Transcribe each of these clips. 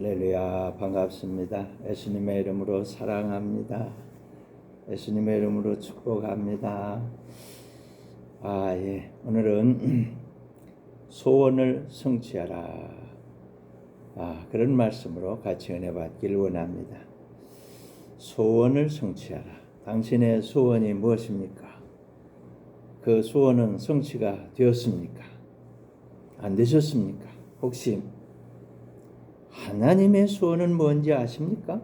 할렐루야, 반갑습니다. 예수님의 이름으로 사랑합니다. 예수님의 이름으로 축복합니다. 오늘은 소원을 성취하라. 그런 말씀으로 같이 은혜 받길 원합니다. 소원을 성취하라. 당신의 소원이 무엇입니까? 그 소원은 성취가 되었습니까? 안 되셨습니까? 혹시 하나님의 소원은 뭔지 아십니까?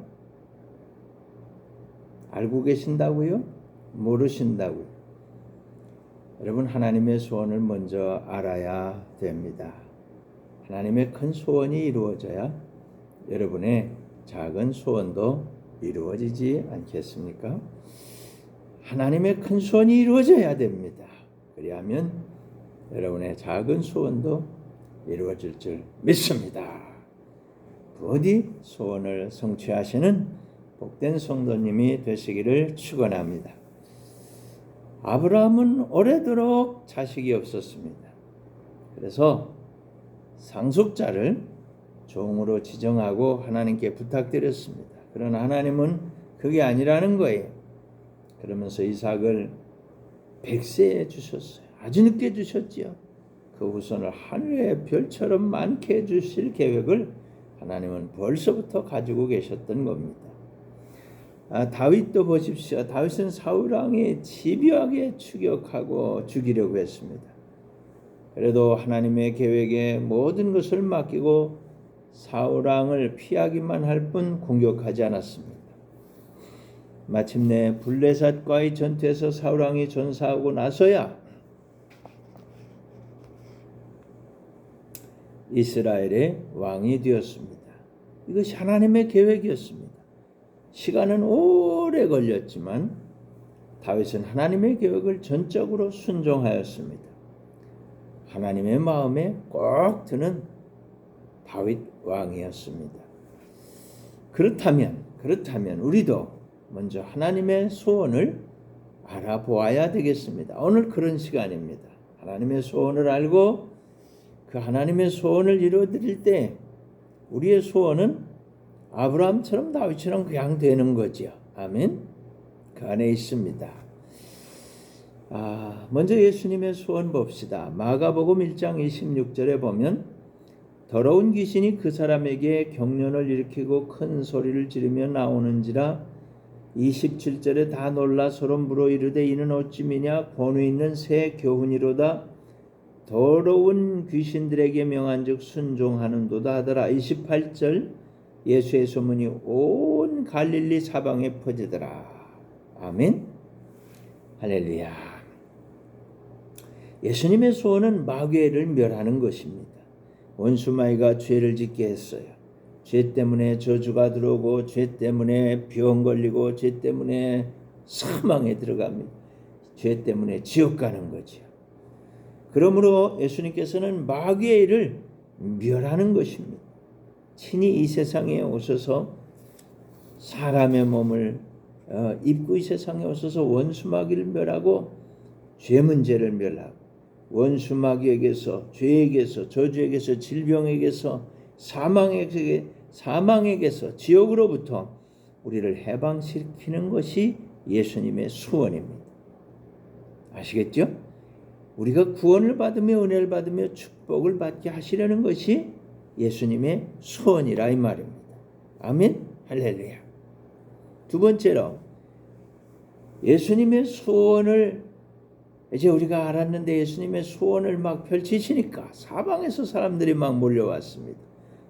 알고 계신다고요? 모르신다고요? 여러분, 하나님의 소원을 먼저 알아야 됩니다. 하나님의 큰 소원이 이루어져야 여러분의 작은 소원도 이루어지지 않겠습니까? 하나님의 큰 소원이 이루어져야 됩니다. 그리하면 여러분의 작은 소원도 이루어질 줄 믿습니다. 부디 소원을 성취하시는 복된 성도님이 되시기를 축원합니다. 아브라함은 오래도록 자식이 없었습니다. 그래서 상속자를 종으로 지정하고 하나님께 부탁드렸습니다. 그러나 하나님은 그게 아니라는 거예요. 그러면서 이삭을 100세에 주셨어요. 아주 늦게 주셨지요. 그 후손을 하늘의 별처럼 많게 해주실 계획을 하나님은 벌써부터 가지고 계셨던 겁니다. 다윗도 보십시오. 다윗은 사울왕이 집요하게 추격하고 죽이려고 했습니다. 그래도 하나님의 계획에 모든 것을 맡기고 사울왕을 피하기만 할 뿐 공격하지 않았습니다. 마침내 블레셋과의 전투에서 사울왕이 전사하고 나서야 이스라엘의 왕이 되었습니다. 이것이 하나님의 계획이었습니다. 시간은 오래 걸렸지만 다윗은 하나님의 계획을 전적으로 순종하였습니다. 하나님의 마음에 꼭 드는 다윗 왕이었습니다. 그렇다면 우리도 먼저 하나님의 소원을 알아보아야 되겠습니다. 오늘 그런 시간입니다. 하나님의 소원을 알고 그 하나님의 소원을 이루어드릴 때 우리의 소원은 아브라함처럼 다윗처럼 그냥 되는 거죠. 아멘. 그 안에 있습니다. 먼저 예수님의 소원 봅시다. 마가복음 1장 26절에 보면 더러운 귀신이 그 사람에게 경련을 일으키고 큰 소리를 지르며 나오는지라 27절에 다 놀라 서로 물어 이르되 이는 어찌 미냐 권위 있는 새 교훈이로다 더러운 귀신들에게 명한즉 순종하는도다 하더라. 28절 예수의 소문이 온 갈릴리 사방에 퍼지더라. 아멘. 할렐루야. 예수님의 소원은 마귀를 멸하는 것입니다. 원수마귀가 죄를 짓게 했어요. 죄 때문에 저주가 들어오고 죄 때문에 병 걸리고 죄 때문에 사망에 들어갑니다. 죄 때문에 지옥 가는 거죠. 그러므로 예수님께서는 마귀의 일을 멸하는 것입니다. 친히 이 세상에 오셔서 사람의 몸을 입고 이 세상에 오셔서 원수 마귀를 멸하고 죄 문제를 멸하고 원수 마귀에게서 죄에게서 저주에게서 질병에게서 사망에게서 지옥으로부터 우리를 해방시키는 것이 예수님의 소원입니다. 아시겠죠? 우리가 구원을 받으며 은혜를 받으며 축복을 받게 하시려는 것이 예수님의 소원이라 이 말입니다. 아멘. 할렐루야. 두 번째로 예수님의 소원을 이제 우리가 알았는데 예수님의 소원을 막 펼치시니까 사방에서 사람들이 막 몰려왔습니다.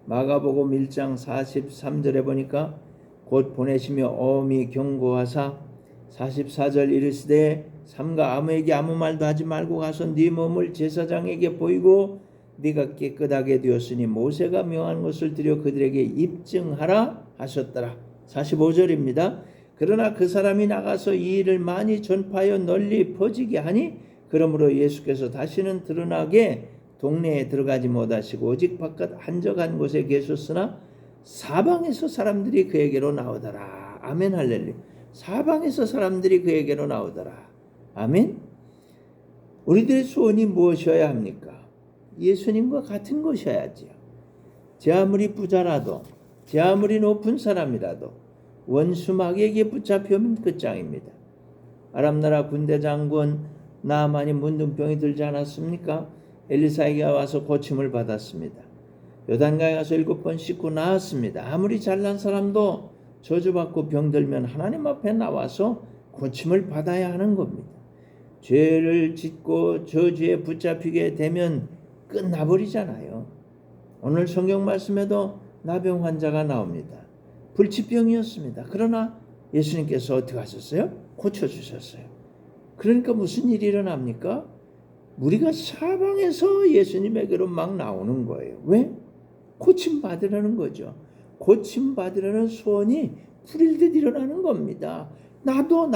마가복음 1장 43절에 보니까 곧 보내시며 엄히 경고하사 44절 이르시되 삼가 아무에게 아무 말도 하지 말고 가서 네 몸을 제사장에게 보이고 네가 깨끗하게 되었으니 모세가 명한 것을 드려 그들에게 입증하라 하셨더라. 45절입니다. 그러나 그 사람이 나가서 이 일을 많이 전파하여 널리 퍼지게 하니 그러므로 예수께서 다시는 드러나게 동네에 들어가지 못하시고 오직 바깥 한적한 곳에 계셨으나 사방에서 사람들이 그에게로 나오더라. 아멘. 할렐루야. 사방에서 사람들이 그에게로 나오더라. 아멘. 우리들의 소원이 무엇이어야 합니까? 예수님과 같은 것이어야지요. 제 아무리 부자라도 제 아무리 높은 사람이라도 원수 마귀에게 붙잡히면 끝장입니다. 아람나라 군대 장군 나아만이 문둥병이 들지 않았습니까? 엘리사에게 와서 고침을 받았습니다. 요단강에 가서 7번 씻고 나왔습니다. 아무리 잘난 사람도 저주받고 병들면 하나님 앞에 나와서 고침을 받아야 하는 겁니다. 죄를 짓고 저주에 붙잡히게 되면 끝나버리잖아요. 오늘 성경 말씀에도 나병 환자가 나옵니다. 불치병이었습니다. 그러나 예수님께서 어떻게 하셨어요? 고쳐주셨어요. 그러니까 무슨 일이 일어납니까? 우리가 사방에서 예수님에게로 막 나오는 거예요. 왜? 고침받으려는 거죠. 고침받으려는 소원이 불일듯 일어나는 겁니다. 나도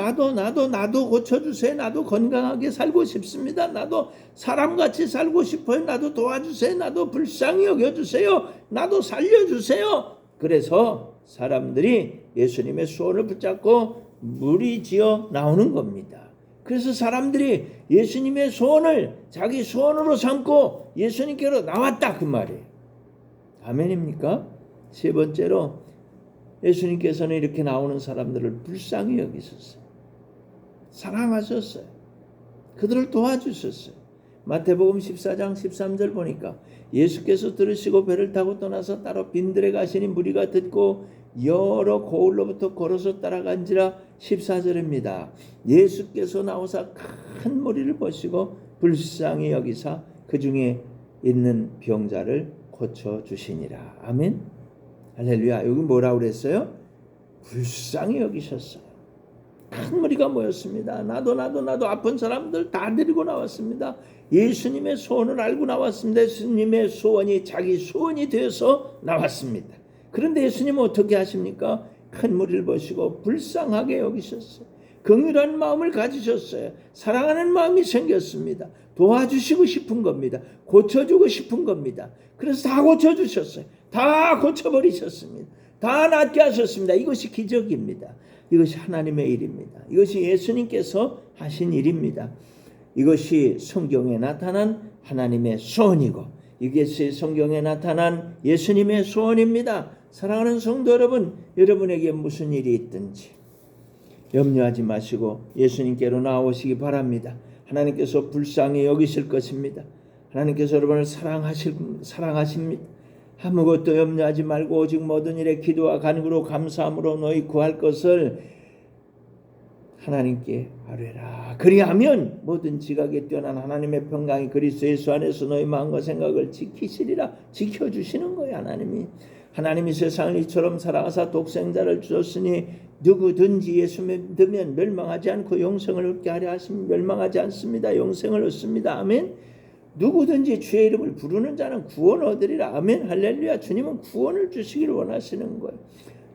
고쳐주세요. 나도 건강하게 살고 싶습니다. 나도 사람같이 살고 싶어요. 나도 도와주세요. 나도 불쌍히 여겨주세요. 나도 살려주세요. 그래서 사람들이 예수님의 소원을 붙잡고 무리지어 나오는 겁니다. 그래서 사람들이 예수님의 소원을 자기 소원으로 삼고 예수님께로 나왔다 그 말이에요. 아멘입니까? 세 번째로 예수님께서는 이렇게 나오는 사람들을 불쌍히 여기셨어요. 사랑하셨어요. 그들을 도와주셨어요. 마태복음 14장 13절 보니까 예수께서 들으시고 배를 타고 떠나서 따로 빈들에 가시니 무리가 듣고 여러 고을로부터 걸어서 따라간지라. 14절입니다. 예수께서 나오사 큰 무리를 보시고 불쌍히 여기사 그 중에 있는 병자를 고쳐주시니라. 아멘. 할렐루야. 여기 뭐라고 그랬어요? 불쌍히 여기셨어요. 큰 무리가 모였습니다. 나도 아픈 사람들 다 데리고 나왔습니다. 예수님의 소원을 알고 나왔습니다. 예수님의 소원이 자기 소원이 되어서 나왔습니다. 그런데 예수님은 어떻게 하십니까? 큰 무리를 보시고 불쌍하게 여기셨어요. 긍휼한 마음을 가지셨어요. 사랑하는 마음이 생겼습니다. 도와주시고 싶은 겁니다. 고쳐주고 싶은 겁니다. 그래서 다 고쳐주셨어요. 다 고쳐버리셨습니다. 다 낫게 하셨습니다. 이것이 기적입니다. 이것이 하나님의 일입니다. 이것이 예수님께서 하신 일입니다. 이것이 성경에 나타난 하나님의 소원이고 이것이 성경에 나타난 예수님의 소원입니다. 사랑하는 성도 여러분, 여러분에게 무슨 일이 있든지 염려하지 마시고 예수님께로 나오시기 바랍니다. 하나님께서 불쌍히 여기실 것입니다. 하나님께서 여러분을 사랑하십니다. 아무것도 염려하지 말고 오직 모든 일에 기도와 간구로 감사함으로 너희 구할 것을 하나님께 아뢰라. 그리하면 모든 지각에 뛰어난 하나님의 평강이 그리스도 예수 안에서 너희 마음과 생각을 지키시리라. 지켜주시는 거예요. 하나님이 세상을 이처럼 사랑하사 독생자를 주셨으니 누구든지 예수 믿으면 멸망하지 않고 영생을 얻게 하려 하시면 멸망하지 않습니다. 영생을 얻습니다. 아멘. 누구든지 주의 이름을 부르는 자는 구원 얻으리라. 아멘. 할렐루야. 주님은 구원을 주시기를 원하시는 거예요.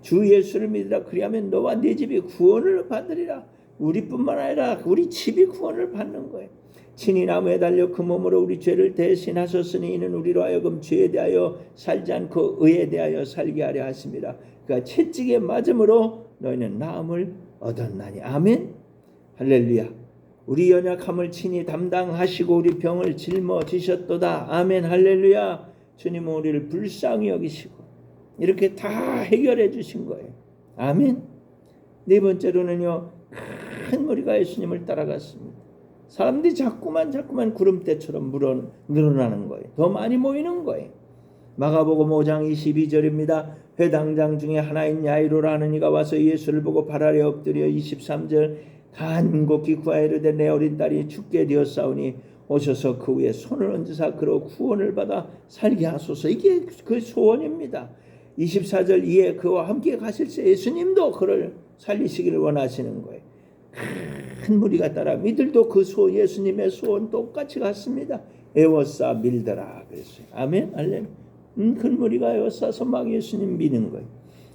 주 예수를 믿으라. 그리하면 너와 네 집이 구원을 받으리라. 우리뿐만 아니라 우리 집이 구원을 받는 거예요. 친히 나무에 달려 그 몸으로 우리 죄를 대신하셨으니 이는 우리로 하여금 죄에 대하여 살지 않고 의에 대하여 살게 하려 하심이라. 그가 채찍에 맞음으로 너희는 나음을 얻었나니. 아멘. 할렐루야. 우리 연약함을 친히 담당하시고 우리 병을 짊어지셨도다. 아멘. 할렐루야. 주님은 우리를 불쌍히 여기시고 이렇게 다 해결해 주신 거예요. 아멘. 네 번째로는요, 큰 무리가 예수님을 따라갔습니다. 사람들이 자꾸만 구름대처럼 늘어나는 거예요. 더 많이 모이는 거예요. 마가복음 5장 22절입니다. 회당장 중에 하나인 야이로라는 이가 와서 예수를 보고 발 아래 엎드려 23절 간곡히 구하여 이르되 내 어린 딸이 죽게 되었사오니 오셔서 그 위에 손을 얹으사 그로 구원을 받아 살게 하소서. 이게 그 소원입니다. 24절 이에 그와 함께 가실 때 예수님도 그를 살리시기를 원하시는 거예요. 큰 무리가 따라 이들도 그 예수님의 소원 똑같이 갔습니다. 에워싸 밀더라 그랬어요. 아멘. 할렐루야. 큰 무리가 에워싸서 막 예수님 미는 거예요.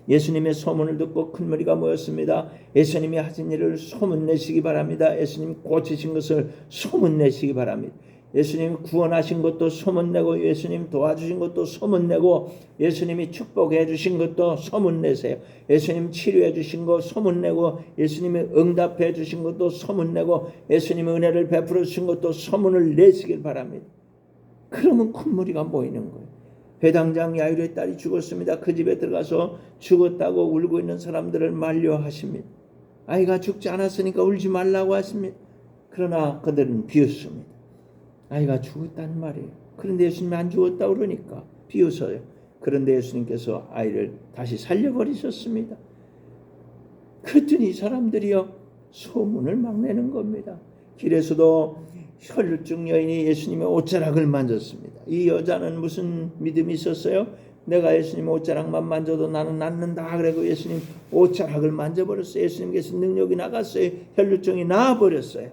예수님의 소문을 듣고 큰 무리가 모였습니다. 예수님이 하신 일을 소문내시기 바랍니다. 예수님 고치신 것을 소문내시기 바랍니다. 예수님 구원하신 것도 소문내고 예수님 도와주신 것도 소문내고 예수님이 축복해 주신 것도 소문내세요. 예수님 치료해 주신 것 소문내고 예수님이 응답해 주신 것도 소문내고 예수님의 은혜를 베풀어 주신 것도 소문을 내시길 바랍니다. 그러면 큰 무리가 모이는 거예요. 회당장 야일의 딸이 죽었습니다. 그 집에 들어가서 죽었다고 울고 있는 사람들을 만류하십니다. 아이가 죽지 않았으니까 울지 말라고 하십니다. 그러나 그들은 비웃습니다. 아이가 죽었다는 말이에요. 그런데 예수님이 안 죽었다고 그러니까 비웃어요. 그런데 예수님께서 아이를 다시 살려버리셨습니다. 그랬더니 사람들이요 소문을 막 내는 겁니다. 길에서도 혈루증 여인이 예수님의 옷자락을 만졌습니다. 이 여자는 무슨 믿음이 있었어요? 내가 예수님 옷자락만 만져도 나는 낫는다. 그래서 예수님 옷자락을 만져버렸어요. 예수님께서 능력이 나갔어요. 혈루증이 나아버렸어요.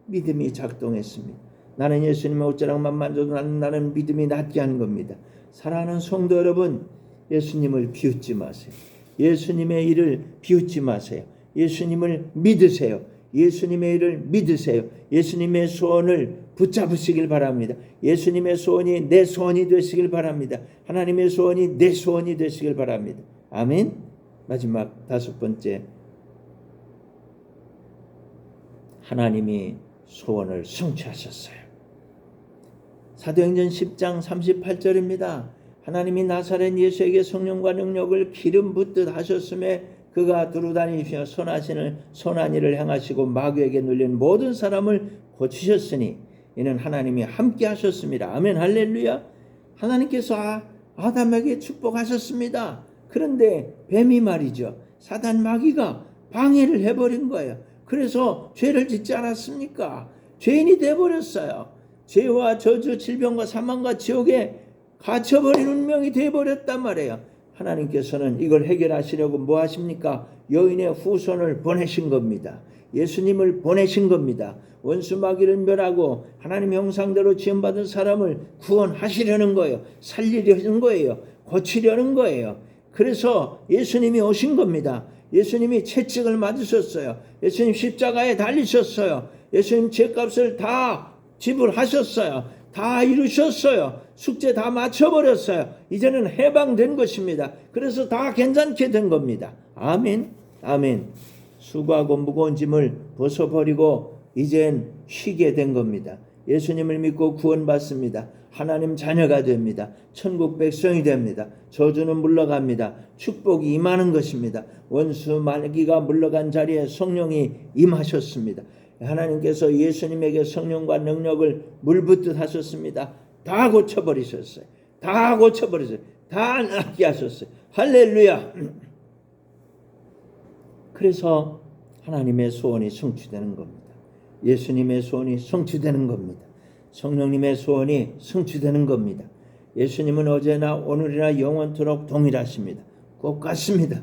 믿음이 작동했습니다. 나는 예수님의 옷자락만 만져도 나는 믿음이 낫게 하는 겁니다. 사랑하는 성도 여러분, 예수님을 비웃지 마세요. 예수님의 일을 비웃지 마세요. 예수님을 믿으세요. 예수님의 일을 믿으세요. 예수님의 소원을 붙잡으시길 바랍니다. 예수님의 소원이 내 소원이 되시길 바랍니다. 하나님의 소원이 내 소원이 되시길 바랍니다. 아멘. 마지막 5번째, 하나님이 소원을 성취하셨어요. 사도행전 10장 38절입니다. 하나님이 나사렛 예수에게 성령과 능력을 기름 붓듯 하셨음에 그가 두루다니시며 선한 일을 행하시고 마귀에게 눌린 모든 사람을 고치셨으니 이는 하나님이 함께 하셨습니다. 아멘. 할렐루야. 하나님께서 아담에게 축복하셨습니다. 그런데 뱀이 말이죠, 사단 마귀가 방해를 해버린 거예요. 그래서 죄를 짓지 않았습니까? 죄인이 돼버렸어요. 죄와 저주, 질병과 사망과 지옥에 갇혀버린 운명이 돼버렸단 말이에요. 하나님께서는 이걸 해결하시려고 뭐 하십니까? 여인의 후손을 보내신 겁니다. 예수님을 보내신 겁니다. 원수 마귀를 멸하고 하나님 형상대로 지음받은 사람을 구원하시려는 거예요. 살리려는 거예요. 고치려는 거예요. 그래서 예수님이 오신 겁니다. 예수님이 채찍을 맞으셨어요. 예수님 십자가에 달리셨어요. 예수님 죄값을 다 지불하셨어요. 다 이루셨어요. 숙제 다 맞춰버렸어요. 이제는 해방된 것입니다. 그래서 다 괜찮게 된 겁니다. 아멘. 아멘. 수고하고 무거운 짐을 벗어버리고 이젠 쉬게 된 겁니다. 예수님을 믿고 구원받습니다. 하나님 자녀가 됩니다. 천국 백성이 됩니다. 저주는 물러갑니다. 축복이 임하는 것입니다. 원수 마귀가 물러간 자리에 성령이 임하셨습니다. 하나님께서 예수님에게 성령과 능력을 물붓듯 하셨습니다. 다 고쳐버리셨어요. 다 고쳐버리셨어요. 다 낫게 하셨어요. 할렐루야. 그래서 하나님의 소원이 성취되는 겁니다. 예수님의 소원이 성취되는 겁니다. 성령님의 소원이 성취되는 겁니다. 예수님은 어제나 오늘이나 영원토록 동일하십니다. 꼭 같습니다.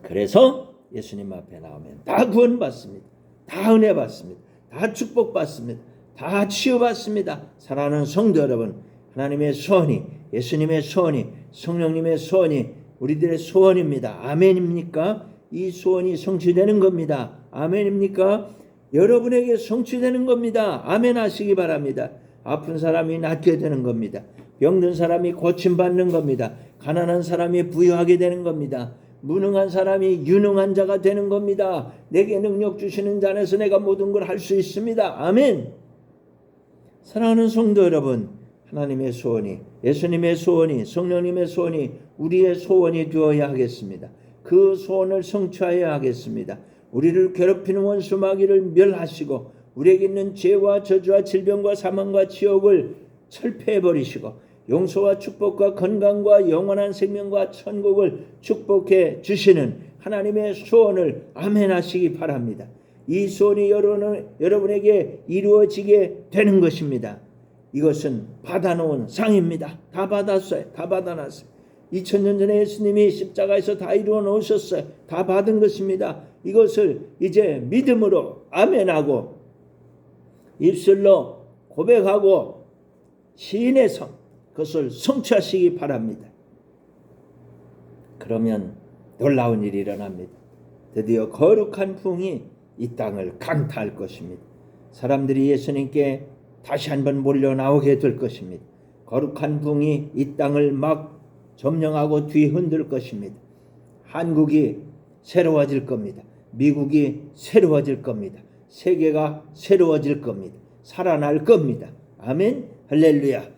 그래서 예수님 앞에 나오면 다 구원받습니다. 다 은혜 받습니다. 다 축복받습니다. 다 치유받습니다. 사랑하는 성도 여러분, 하나님의 소원이, 예수님의 소원이, 성령님의 소원이 우리들의 소원입니다. 아멘입니까? 이 소원이 성취되는 겁니다. 아멘입니까? 여러분에게 성취되는 겁니다. 아멘 하시기 바랍니다. 아픈 사람이 낫게 되는 겁니다. 병든 사람이 고침받는 겁니다. 가난한 사람이 부유하게 되는 겁니다. 무능한 사람이 유능한 자가 되는 겁니다. 내게 능력 주시는 자 안에서 내가 모든 걸 할 수 있습니다. 아멘. 사랑하는 성도 여러분, 하나님의 소원이, 예수님의 소원이, 성령님의 소원이 우리의 소원이 되어야 하겠습니다. 그 소원을 성취하여야 하겠습니다. 우리를 괴롭히는 원수 마귀를 멸하시고 우리에게 있는 죄와 저주와 질병과 사망과 지옥을 철폐해버리시고 용서와 축복과 건강과 영원한 생명과 천국을 축복해 주시는 하나님의 소원을 아멘 하시기 바랍니다. 이 소원이 여러분에게 이루어지게 되는 것입니다. 이것은 받아놓은 상입니다. 다 받았어요. 다 받아놨어요. 2000년 전에 예수님이 십자가에서 다 이루어 놓으셨어요. 다 받은 것입니다. 이것을 이제 믿음으로 아멘하고 입술로 고백하고 시인해서 그것을 성취하시기 바랍니다. 그러면 놀라운 일이 일어납니다. 드디어 거룩한 부흥이 이 땅을 강타할 것입니다. 사람들이 예수님께 다시 한번 몰려 나오게 될 것입니다. 거룩한 부흥이 이 땅을 막 점령하고 뒤흔들 것입니다. 한국이 새로워질 겁니다. 미국이 새로워질 겁니다. 세계가 새로워질 겁니다. 살아날 겁니다. 아멘. 할렐루야.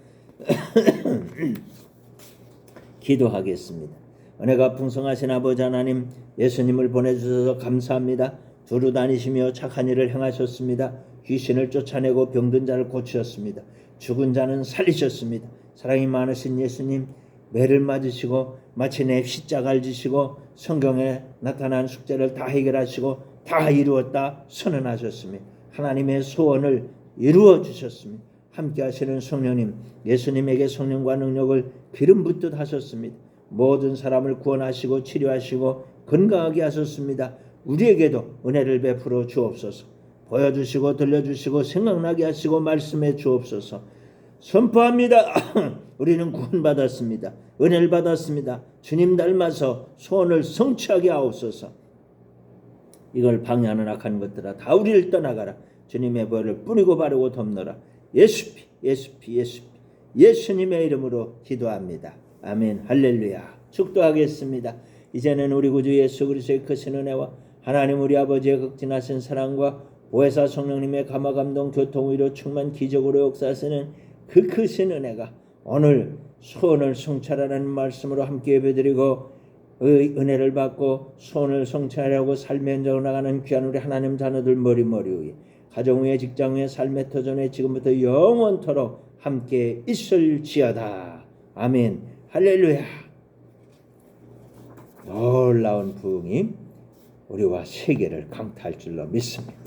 기도하겠습니다. 은혜가 풍성하신 아버지 하나님, 예수님을 보내주셔서 감사합니다. 두루 다니시며 착한 일을 행하셨습니다. 귀신을 쫓아내고 병든 자를 고치셨습니다. 죽은 자는 살리셨습니다. 사랑이 많으신 예수님, 매를 맞으시고 마치 내 십자가를 지시고 성경에 나타난 숙제를 다 해결하시고 다 이루었다 선언하셨습니다. 하나님의 소원을 이루어 주셨습니다. 함께 하시는 성령님, 예수님에게 성령과 능력을 기름 붓듯 하셨습니다. 모든 사람을 구원하시고 치료하시고 건강하게 하셨습니다. 우리에게도 은혜를 베풀어 주옵소서. 보여주시고 들려주시고 생각나게 하시고 말씀해 주옵소서. 선포합니다. 우리는 구원받았습니다. 은혜를 받았습니다. 주님 닮아서 소원을 성취하게 하옵소서. 이걸 방해하는 악한 것들아 다 우리를 떠나가라. 주님의 벌을 뿌리고 바르고 덮너라. 예수피 예수피 예수피 예수님의 이름으로 기도합니다. 아멘. 할렐루야. 축도하겠습니다. 이제는 우리 구주 예수 그리스도의 크신 은혜와 하나님 우리 아버지의 극진하신 사랑과 보혜사 성령님의 감화감동 교통위로 충만 기적으로 역사하시는 그 크신 은혜가 오늘 소원을 성취하라는 말씀으로 함께 예배드리고 은혜를 받고 소원을 성취하려고 삶의 현장으로 나가는 귀한 우리 하나님 자녀들 머리머리 위에 가정 위에 직장 위에 삶의 터전에 지금부터 영원토록 함께 있을지어다. 아멘. 할렐루야. 놀라운 부흥이 우리와 세계를 강타할 줄로 믿습니다.